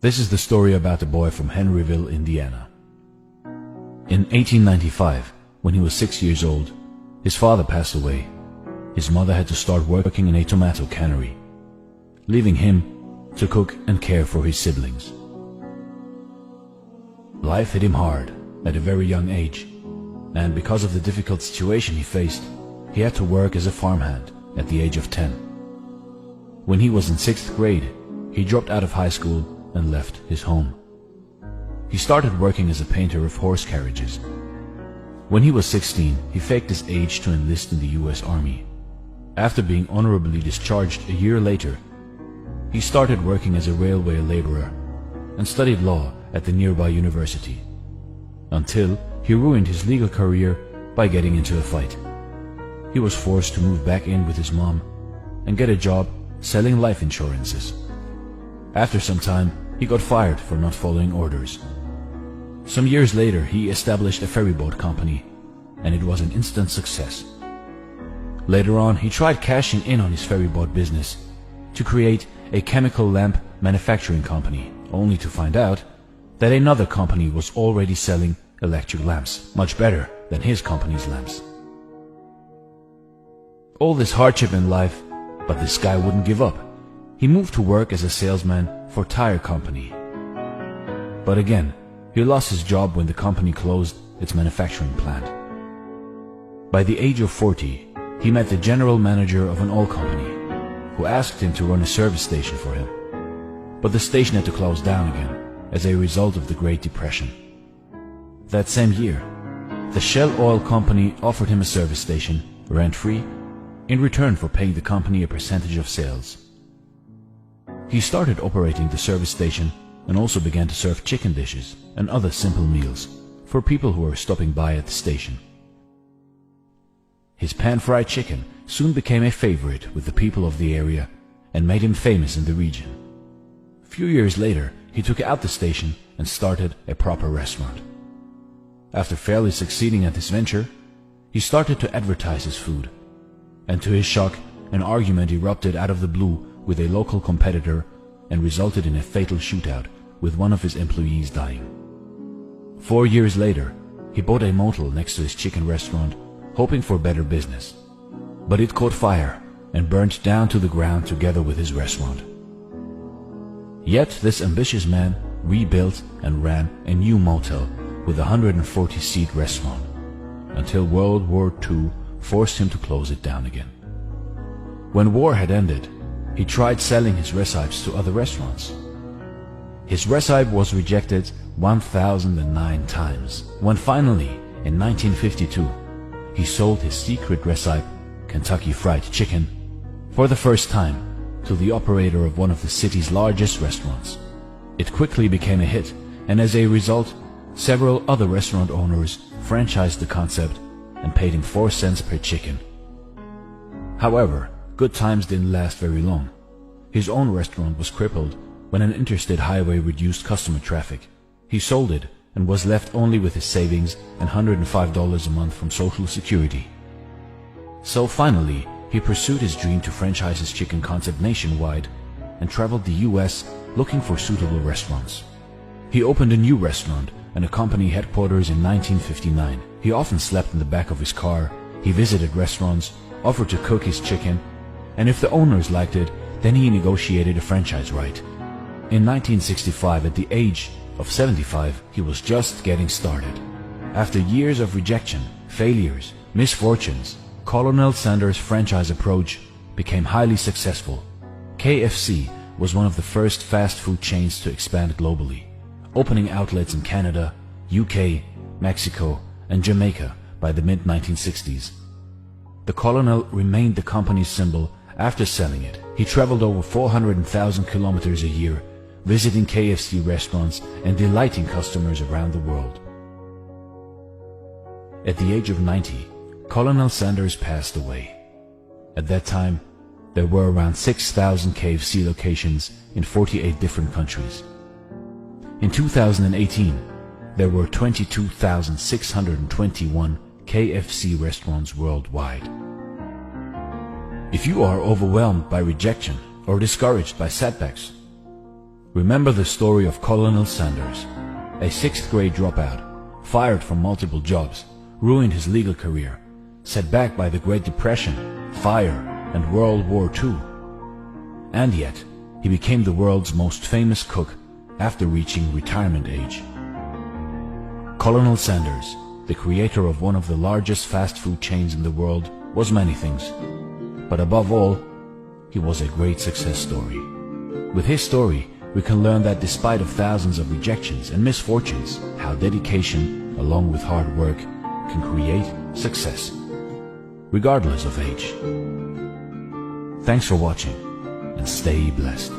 This is the story about a boy from Henryville, Indiana. In 1895, when he was 6 years old, his father passed away. His mother had to start working in a tomato cannery, leaving him to cook and care for his siblings. Life hit him hard at a very young age, and because of the difficult situation he faced, he had to work as a farmhand at the age of 10. When he was in 6th grade, he dropped out of high school and left his home. He started working as a painter of horse carriages. When he was 16, he faked his age to enlist in the US Army. After being honorably discharged a year later, he started working as a railway laborer and studied law at the nearby university, until he ruined his legal career by getting into a fight. He was forced to move back in with his mom and get a job selling life insurances. After some time, he got fired for not following orders. Some years later, he established a ferryboat company, and it was an instant success. Later on, he tried cashing in on his ferryboat business to create a chemical lamp manufacturing company, only to find out that another company was already selling electric lamps, much better than his company's lamps. All this hardship in life, but this guy wouldn't give up. He moved to work as a salesman for a tire company. But again, he lost his job when the company closed its manufacturing plant. By the age of 40, he met the general manager of an oil company, who asked him to run a service station for him. But the station had to close down again as a result of the Great Depression. That same year, the Shell Oil Company offered him a service station, rent-free, in return for paying the company a percentage of sales. He started operating the service station and also began to serve chicken dishes and other simple meals for people who were stopping by at the station. His pan-fried chicken soon became a favorite with the people of the area and made him famous in the region. A few years later, he took out the station and started a proper restaurant. After fairly succeeding at this venture, he started to advertise his food, and to his shock, an argument erupted out of the blue with a local competitor and resulted in a fatal shootout with one of his employees dying. 4 years later, he bought a motel next to his chicken restaurant, hoping for better business. But it caught fire and burned down to the ground together with his restaurant. Yet this ambitious man rebuilt and ran a new motel with a 140-seat restaurant, until World War II forced him to close it down again. When war had ended, he tried selling his recipes to other restaurants. His recipe was rejected 1,009 times, when finally, in 1952, he sold his secret recipe, Kentucky Fried Chicken, for the first time to the operator of one of the city's largest restaurants. It quickly became a hit, and as a result, several other restaurant owners franchised the concept and paid him 4 cents per chicken. However, good times didn't last very long. His own restaurant was crippled when an interstate highway reduced customer traffic. He sold it and was left only with his savings and $105 a month from Social Security. So finally, he pursued his dream to franchise his chicken concept nationwide and traveled the US looking for suitable restaurants. He opened a new restaurant and a company headquarters in 1959. He often slept in the back of his car. He visited restaurants, offered to cook his chicken, and if the owners liked it, then he negotiated a franchise right. In 1965, at the age of 75, he was just getting started. After years of rejection, failures, misfortunes, Colonel Sanders' franchise approach became highly successful. KFC was one of the first fast food chains to expand globally, opening outlets in Canada, UK, Mexico, and Jamaica by the mid-1960s. The Colonel remained the company's symbol after selling it. He traveled over 400,000 kilometers a year, visiting KFC restaurants and delighting customers around the world. At the age of 90, Colonel Sanders passed away. At that time, there were around 6,000 KFC locations in 48 different countries. In 2018, there were 22,621 KFC restaurants worldwide. If you are overwhelmed by rejection or discouraged by setbacks, Remember the story of Colonel Sanders, a 6th grade dropout, fired from multiple jobs, ruined his legal career, set back by the Great Depression, fire, and World War II. And yet, he became the world's most famous cook after reaching retirement age. Colonel Sanders, the creator of one of the largest fast food chains in the world, was many things. But above all, he was a great success story. With his story, we can learn that despite of thousands of rejections and misfortunes, how dedication, along with hard work, can create success, regardless of age. Thanks for watching, and stay blessed.